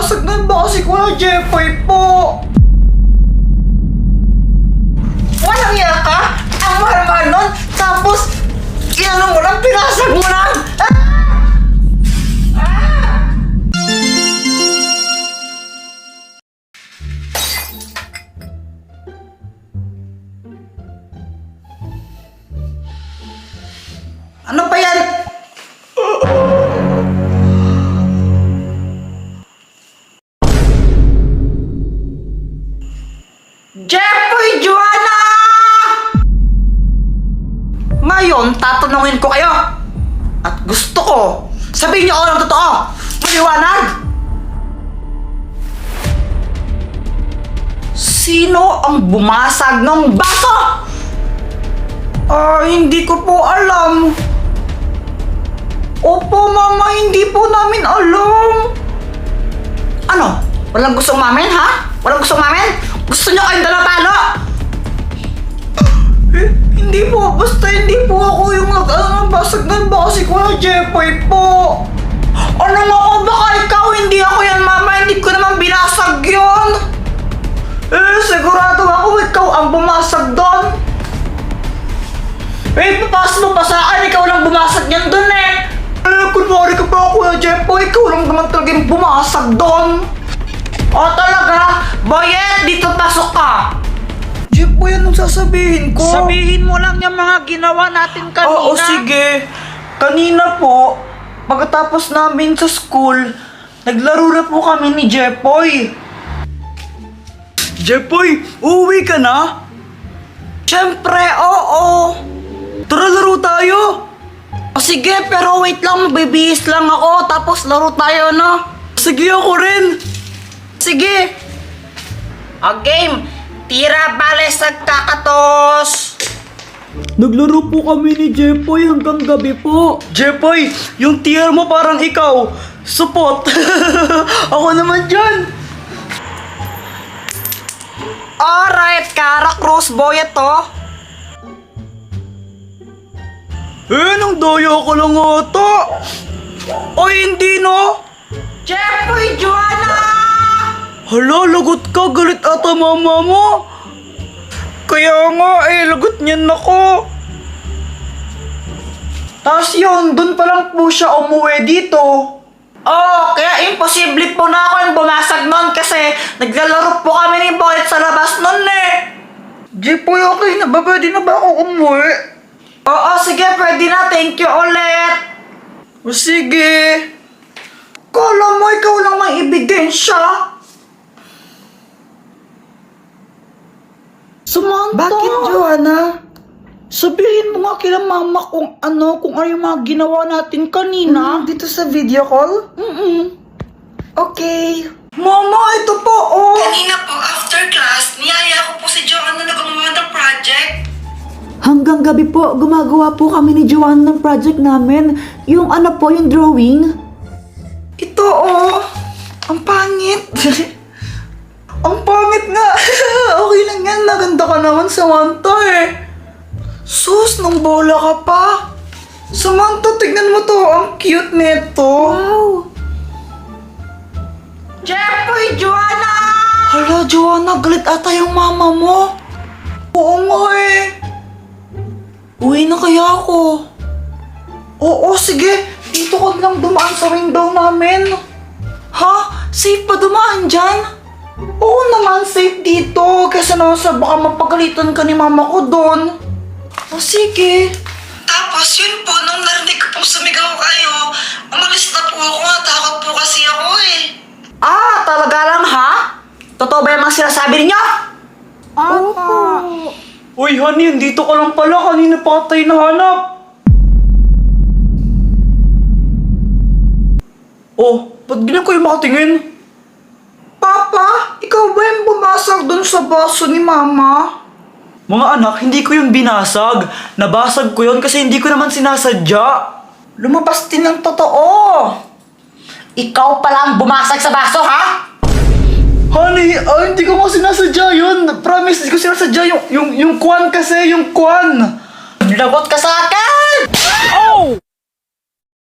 Nabasag na ba si Kuya Jeffoy po? Walang iya ka? Ang mahal-mahal nun? Tapos, inanong mo lang, pinasag mo lang! Ano pa yan? Jeffoy, Joanna! Ngayon, tatanungin ko kayo. At gusto ko, sabihin niyo ako ng totoo. Maliwanag! Sino ang bumasag ng baso? Hindi ko po alam. Opo, Mama, hindi po namin alam. Ano? Walang gusto umamin, ha? Walang gusto umamin? Gusto niyo kayong dala talo? Hindi po, basta hindi po ako yung basag ng baso si Kuya Jeffoy po. Ano nga ako, baka ikaw, hindi ako yan, Mama, hindi ko naman binasag yun. Sigurado ako ikaw ang bumasag doon. Papas mo pa sa akin, ikaw lang bumasag yan doon kunwari ka pa, Kuya Jeffoy, ikaw lang naman talagang bumasag doon. O talaga, Boyet, dito pasok ka. Jeffoy, anong sasabihin ko? Sabihin mo lang yung mga ginawa natin kanina. Oo, sige. Kanina po, pagkatapos namin sa school, naglaro na po kami ni Jeffoy. Jeffoy, uuwi ka na? Siyempre, oo. Tara, laro tayo. O sige, pero wait lang, mabibihis lang ako, tapos laro tayo, no? Sige, ako rin. Sige. O game, tira bale sa kakatos. Naglaro po kami ni Jeffoy hanggang gabi po. Jeffoy, yung tira mo parang ikaw. Supot. Ako naman dyan. Alright, Kara Cruz Boyet to. Nang daya ko lang ata. O hindi no? Jeffoy, Joanna! Hala, lagot ka. Galit ata mama mo. Kaya nga lagot niyan ako. Tapos yun, dun pa lang po siya umuwi dito. Kaya imposible po na ako yung bumasag nun kasi naglalaro po kami ni Boyet sa labas nun Jeffoy, okay na ba? Pwede na ba ako umuwi? Oo, sige, pwede na. Thank you ulit. O sige. Kala mo ikaw lang may ebidensya. Samantha! Bakit, Joanna? Sabihin mo nga kila mama kung ano yung mga ginawa natin kanina. Dito sa video call? Okay. Mama, ito po, Kanina po, after class, niyaya ko po si Joanna na gumawa ng project. Hanggang gabi po, gumagawa po kami ni Joanna ng project namin. Yung yung drawing. Ito, ang pangit. Ang pangit nga. Okay lang yan, naganda ka naman, Samantha Sus, nang bola ka pa. Samantha, tignan mo to, ang cute nito. Wow! Jeffoy, Joanna! Hala, Joanna, galit ata yung mama mo. Oo nga Uwi na kaya ako? Oo, sige. Dito ka lang dumaan sa window namin. Ha? Safe pa dumaan dyan? Oo naman, safe dito. Kasi nasa baka mapagalitan ka ni mama ko doon. O sige. Tapos yun po, nung narinig ko pong sumigaw kayo, umalis na po ako. Natakot po kasi ako Talaga lang ha? Totoo ba yung mga sinasabi ninyo? Opo. Uy, honey, dito ka lang pala. Kanina pa tayo nahanap. Ba't ganyan kayo makatingin? Papa, ikaw ba yung bumasag dun sa baso ni Mama? Mga anak, hindi ko yung binasag. Nabasag ko yun kasi hindi ko naman sinasadya. Lumabas din ang totoo. Ikaw pala ang bumasag sa baso, ha? Honey, hindi ko nga sinasadya yun. Promise, hindi ko sinasadya yung kwan kasi, yung kwan. Lagot ka sa akin!